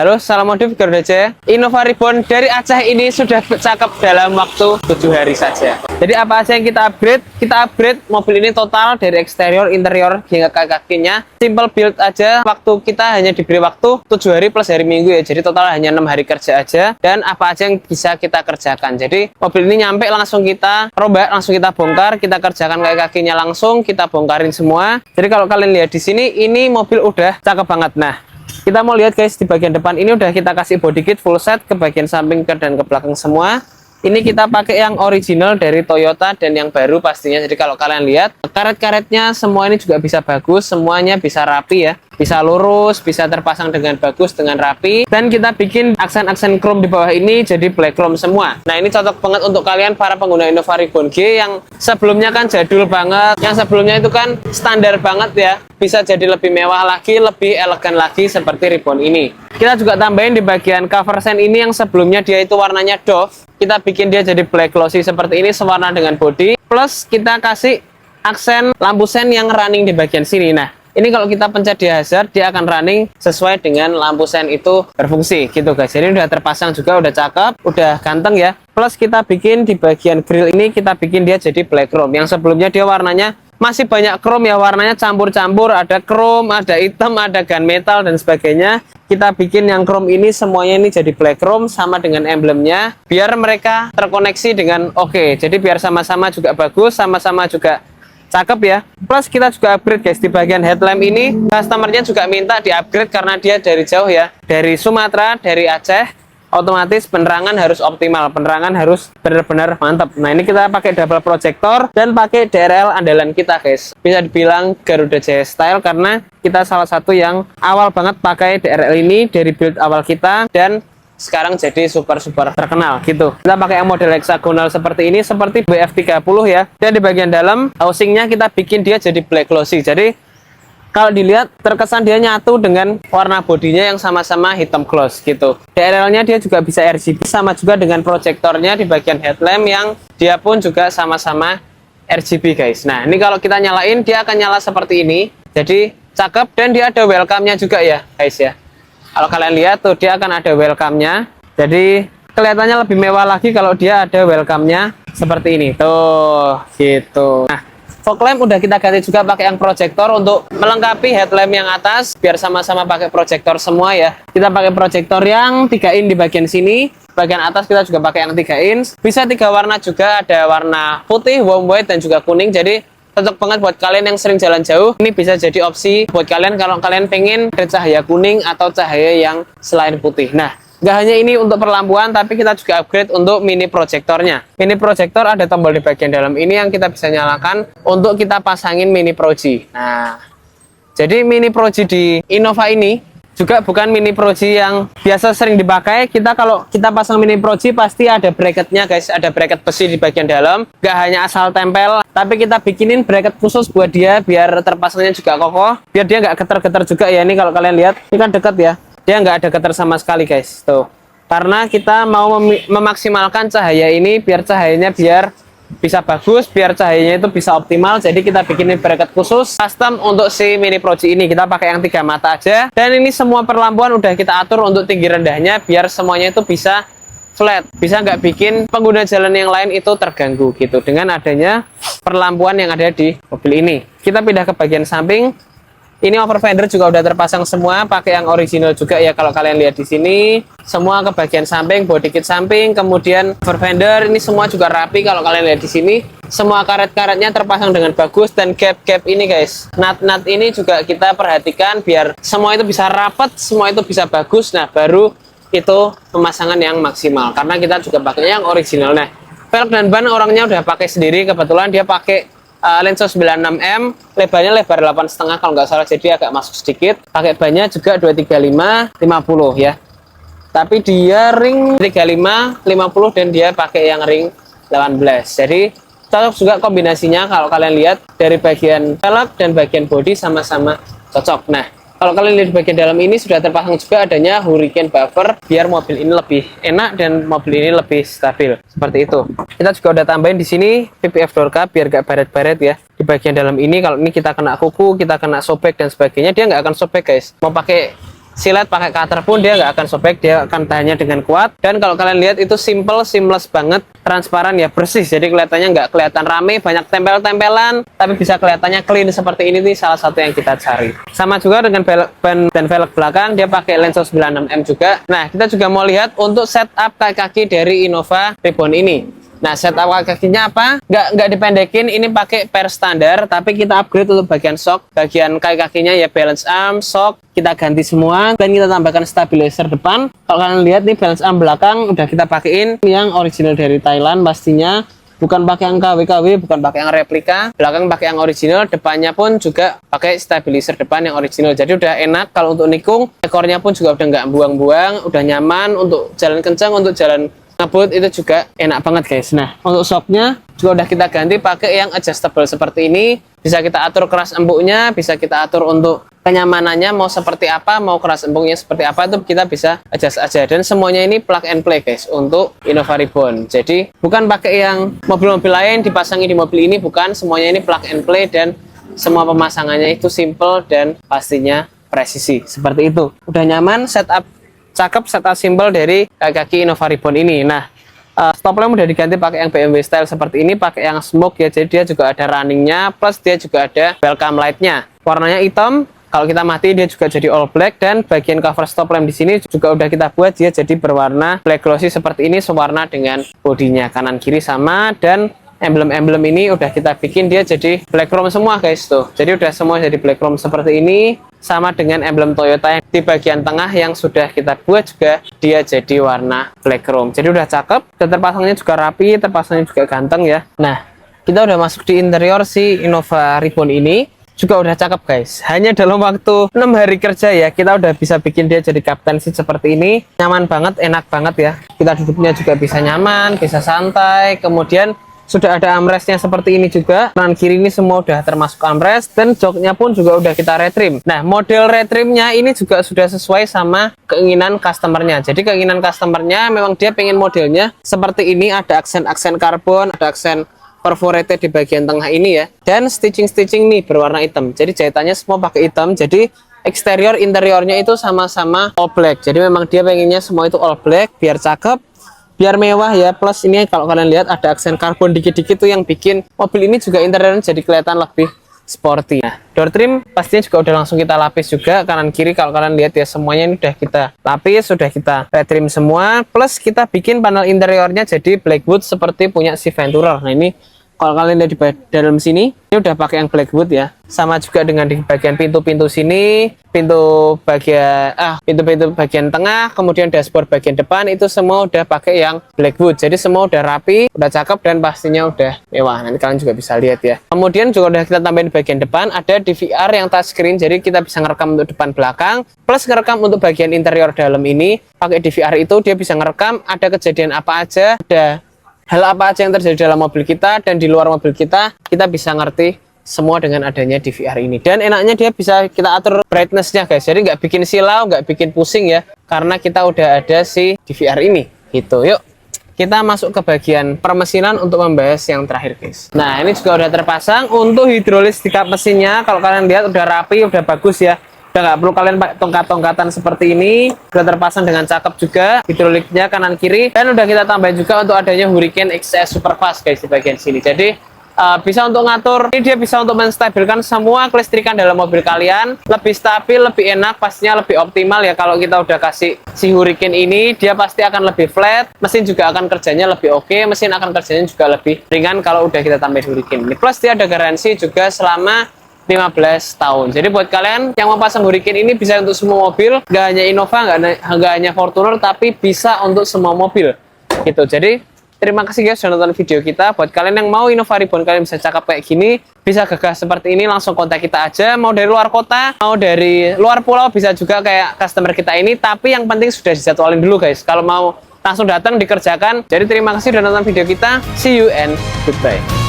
Halo, salam modif Garuda Jaya. Innova Reborn dari Aceh ini sudah cakep dalam waktu 7 hari saja. Jadi apa aja yang kita upgrade? Kita upgrade mobil ini total dari eksterior, interior, hingga kaki-kakinya. Simple build aja. Waktu kita hanya diberi waktu 7 hari plus hari Minggu ya. Jadi total hanya 6 hari kerja aja. Dan apa aja yang bisa kita kerjakan. Jadi mobil ini nyampe langsung kita robek, langsung kita bongkar, kita kerjakan kaki-kakinya langsung, kita bongkarin semua. Jadi kalau kalian lihat di sini, ini mobil udah cakep banget. Nah, kita mau lihat guys, di bagian depan ini udah kita kasih body kit full set ke bagian samping dan ke belakang semua. Ini kita pakai yang original dari Toyota dan yang baru pastinya. Jadi kalau kalian lihat, karet-karetnya semua ini juga bisa bagus, semuanya bisa rapi ya. Bisa lurus, bisa terpasang dengan bagus, dengan rapi. Dan kita bikin aksen-aksen chrome di bawah ini jadi black chrome semua. Nah, ini cocok banget untuk kalian para pengguna Innova Reborn G yang sebelumnya kan jadul banget. Yang sebelumnya itu kan standar banget ya. Bisa jadi lebih mewah lagi, lebih elegan lagi seperti Reborn ini. Kita juga tambahin di bagian cover sen ini yang sebelumnya dia itu warnanya doff. Kita bikin dia jadi black glossy seperti ini, sewarna dengan body. Plus kita kasih aksen lampu sen yang running di bagian sini. Nah, ini kalau kita pencet di hazard, dia akan running sesuai dengan lampu sen itu berfungsi gitu guys. Jadi udah terpasang juga, udah cakep, udah ganteng ya. Plus kita bikin di bagian grill ini, kita bikin dia jadi black chrome. Yang sebelumnya dia warnanya masih banyak chrome ya, warnanya campur-campur, ada chrome, ada hitam, ada gunmetal dan sebagainya. Kita bikin yang chrome ini semuanya ini jadi black chrome sama dengan emblemnya, biar mereka terkoneksi dengan oke. Jadi biar sama-sama juga bagus, sama-sama juga cakep ya. Plus kita juga upgrade guys, di bagian headlamp ini customernya juga minta di upgrade karena dia dari jauh ya, dari Sumatera, dari Aceh. Otomatis penerangan harus optimal, penerangan harus benar-benar mantap. Nah, ini kita pakai double projector dan pakai DRL andalan kita guys. Bisa dibilang Garuda Jaya style karena kita salah satu yang awal banget pakai DRL ini dari build awal kita dan sekarang jadi super terkenal gitu. Kita pakai yang model hexagonal seperti ini, seperti BF30 ya. Dan di bagian dalam housingnya kita bikin dia jadi black glossy. Jadi kalau dilihat terkesan dia nyatu dengan warna bodinya yang sama-sama hitam gloss gitu. DRL-nya dia juga bisa RGB, sama juga dengan proyektornya di bagian headlamp yang dia pun juga sama-sama RGB guys. Nah, ini kalau kita nyalain dia akan nyala seperti ini. Jadi cakep dan dia ada welcome-nya juga ya guys ya. Kalau kalian lihat tuh dia akan ada welcome-nya. Jadi kelihatannya lebih mewah lagi kalau dia ada welcome-nya seperti ini. Tuh, gitu. Nah, fog lamp udah kita ganti juga pakai yang proyektor untuk melengkapi headlamp yang atas biar sama-sama pakai proyektor semua ya. Kita pakai proyektor yang 3 in di bagian sini, bagian atas kita juga pakai yang 3 in. Bisa 3 warna juga, ada warna putih, warm white dan juga kuning. Jadi cocok banget buat kalian yang sering jalan jauh. Ini bisa jadi opsi buat kalian kalau kalian pengen ada cahaya kuning atau cahaya yang selain putih. Nah, nggak hanya ini untuk perlampuan, tapi kita juga upgrade untuk mini proyektornya. Mini proyektor ada tombol di bagian dalam ini yang kita bisa nyalakan untuk kita pasangin mini proji. Nah, jadi mini proji di Innova ini juga bukan mini proji yang biasa sering dipakai. Kita kalau kita pasang mini proji pasti ada bracketnya guys, ada bracket besi di bagian dalam. Nggak hanya asal tempel, tapi kita bikinin bracket khusus buat dia biar terpasangnya juga kokoh, biar dia nggak getar-getar juga ya. Ini kalau kalian lihat, ini kan dekat ya. Dia nggak ada getar sama sekali guys tuh, karena kita mau memaksimalkan cahaya ini biar cahayanya biar bisa bagus, biar cahayanya itu bisa optimal. Jadi kita bikinin bracket khusus custom untuk si mini proji ini. Kita pakai yang 3 mata aja, dan ini semua perlampuan udah kita atur untuk tinggi rendahnya biar semuanya itu bisa flat, bisa nggak bikin pengguna jalan yang lain itu terganggu gitu dengan adanya perlampuan yang ada di mobil ini. Kita pindah ke bagian samping. Ini over fender juga udah terpasang semua, pakai yang original juga ya. Kalau kalian lihat di sini, semua ke bagian samping, body kit samping, kemudian over fender ini semua juga rapi. Kalau kalian lihat di sini, semua karet-karetnya terpasang dengan bagus, dan gap-gap ini guys, nut-nut ini juga kita perhatikan biar semua itu bisa rapat, semua itu bisa bagus. Nah, baru itu pemasangan yang maksimal karena kita juga pakai yang original. Nah, velg dan ban orangnya udah pakai sendiri, kebetulan dia pakai lensa 96mm, lebarnya lebar 8,5 kalau nggak salah, jadi agak masuk sedikit. Pakai bannya juga 235 50 ya. Tapi dia ring 35 50 dan dia pakai yang ring 18. Jadi cocok juga kombinasinya. Kalau kalian lihat dari bagian velg dan bagian bodi sama-sama cocok. Nah, kalau kalian lihat di bagian dalam ini sudah terpasang juga adanya hurricane buffer biar mobil ini lebih enak dan mobil ini lebih stabil. Seperti itu. Kita juga udah tambahin di sini PPF door cup biar gak baret-baret ya. Di bagian dalam ini kalau ini kita kena kuku, kita kena sobek dan sebagainya, dia nggak akan sobek guys. Mau pakai silet, pakai cutter pun dia nggak akan sobek, dia akan tahannya dengan kuat. Dan kalau kalian lihat itu simple, seamless banget, transparan ya, bersih. Jadi kelihatannya nggak kelihatan rame, banyak tempel-tempelan, tapi bisa kelihatannya clean seperti ini nih, salah satu yang kita cari. Sama juga dengan ban dan velg belakang, dia pakai lensa 96mm juga. Nah, kita juga mau lihat untuk setup kaki-kaki dari Innova Reborn ini. Nah, setup kaki-kakinya apa? Nggak dipendekin, ini pakai per standar, tapi kita upgrade untuk bagian shock, bagian kaki-kakinya ya balance arm, shock, kita ganti semua, dan kita tambahkan stabilizer depan. Kalau kalian lihat nih, balance arm belakang udah kita pakein yang original dari Thailand pastinya. Bukan pakai yang KW-KW, bukan pakai yang replika. Belakang pakai yang original, depannya pun juga pakai stabilizer depan yang original. Jadi udah enak kalau untuk nikung, ekornya pun juga udah nggak buang-buang, udah nyaman untuk jalan kencang, untuk jalan ngebut itu juga enak banget guys. Nah, untuk shocknya juga udah kita ganti pakai yang adjustable seperti ini. Bisa kita atur keras empuknya, bisa kita atur untuk kenyamanannya mau seperti apa, mau keras empuknya seperti apa, itu kita bisa adjust aja. Dan semuanya ini plug and play guys untuk Innova Reborn. Jadi bukan pakai yang mobil-mobil lain dipasangi di mobil ini, bukan, semuanya ini plug and play dan semua pemasangannya itu simple dan pastinya presisi. Seperti itu. Udah nyaman, setup cakep, setup simple dari kaki Innova Reborn ini. Nah, stop lamp udah diganti pakai yang BMW style seperti ini, pakai yang smoke ya, jadi dia juga ada runningnya, plus dia juga ada welcome lightnya. Warnanya hitam, kalau kita mati dia juga jadi all black, dan bagian cover stop lamp di sini juga udah kita buat dia jadi berwarna black glossy seperti ini, sewarna dengan bodinya, kanan kiri sama, dan emblem-emblem ini udah kita bikin dia jadi black chrome semua guys tuh. Jadi udah semua jadi black chrome seperti ini. Sama dengan emblem Toyota yang di bagian tengah yang sudah kita buat juga dia jadi warna black chrome. Jadi udah cakep, dan terpasangnya juga rapi, terpasangnya juga ganteng ya. Nah, kita udah masuk di interior si Innova Reborn ini, juga udah cakep guys. Hanya dalam waktu 6 hari kerja ya, kita udah bisa bikin dia jadi captain seat seperti ini. Nyaman banget, enak banget ya. Kita duduknya juga bisa nyaman, bisa santai. Kemudian sudah ada armrestnya seperti ini juga. Kanan kiri ini semua udah termasuk armrest, dan joknya pun juga udah kita retrim. Nah, model retrimnya ini juga sudah sesuai sama keinginan customernya. Jadi keinginan customernya memang dia pengen modelnya seperti ini, ada aksen-aksen karbon, ada aksen perforated di bagian tengah ini ya, dan stitching nih berwarna hitam. Jadi jahitannya semua pakai hitam. Jadi eksterior interiornya itu sama-sama all black. Jadi memang dia pengennya semua itu all black biar cakep, biar mewah ya. Plus ini kalau kalian lihat ada aksen karbon dikit-dikit tuh yang bikin mobil ini juga interiornya jadi kelihatan lebih sporty. Nah, door trim pastinya juga udah langsung kita lapis juga kanan kiri. Kalau kalian lihat ya, semuanya ini udah kita lapis, sudah kita retrim semua. Plus kita bikin panel interiornya jadi blackwood seperti punya si Venturer. Nah, ini kalau kalian lihat di dalam sini, ini udah pakai yang blackwood ya. Sama juga dengan di bagian pintu-pintu sini, pintu bagian tengah, kemudian dashboard bagian depan itu semua udah pakai yang blackwood. Jadi semua udah rapi, udah cakep, dan pastinya udah mewah. Nanti kalian juga bisa lihat ya. Kemudian juga udah kita tambahin di bagian depan ada DVR yang touchscreen, jadi kita bisa ngerekam untuk depan belakang, plus ngerekam untuk bagian interior dalam ini. Pakai DVR itu dia bisa ngerekam ada kejadian apa aja, ada hal apa aja yang terjadi dalam mobil kita dan di luar mobil kita bisa ngerti semua dengan adanya DVR ini. Dan enaknya dia bisa kita atur brightness-nya guys, jadi nggak bikin silau, nggak bikin pusing ya, karena kita udah ada si DVR ini gitu. Yuk kita masuk ke bagian permesinan untuk membahas yang terakhir guys. Nah, ini juga udah terpasang untuk hidrolis di kap mesinnya. Kalau kalian lihat udah rapi, udah bagus ya. Udah nggak perlu kalian pakai tongkat-tongkatan seperti ini. Udah terpasang dengan cakep juga hidroliknya kanan kiri, dan udah kita tambahin juga untuk adanya Hurricane XS Superfast guys di bagian sini. Jadi bisa untuk ngatur, ini dia bisa untuk menstabilkan semua kelistrikan dalam mobil kalian lebih stabil, lebih enak, pastinya lebih optimal ya. Kalau kita udah kasih si Hurricane ini, dia pasti akan lebih flat, mesin juga akan kerjanya lebih oke, mesin akan kerjanya juga lebih ringan kalau udah kita tambahin Hurricane ini. Plus dia ada garansi juga selama 15 tahun. Jadi buat kalian yang mau pasang Hurricane ini bisa untuk semua mobil, nggak hanya Innova, nggak hanya Fortuner, tapi bisa untuk semua mobil gitu. Jadi terima kasih guys sudah nonton video kita. Buat kalian yang mau Innova Reborn kalian bisa cakep kayak gini, bisa gagah seperti ini, langsung kontak kita aja. Mau dari luar kota, mau dari luar pulau, bisa juga kayak customer kita ini. Tapi yang penting sudah dijadwalin dulu guys. Kalau mau langsung datang dikerjakan. Jadi terima kasih sudah nonton video kita. See you and goodbye.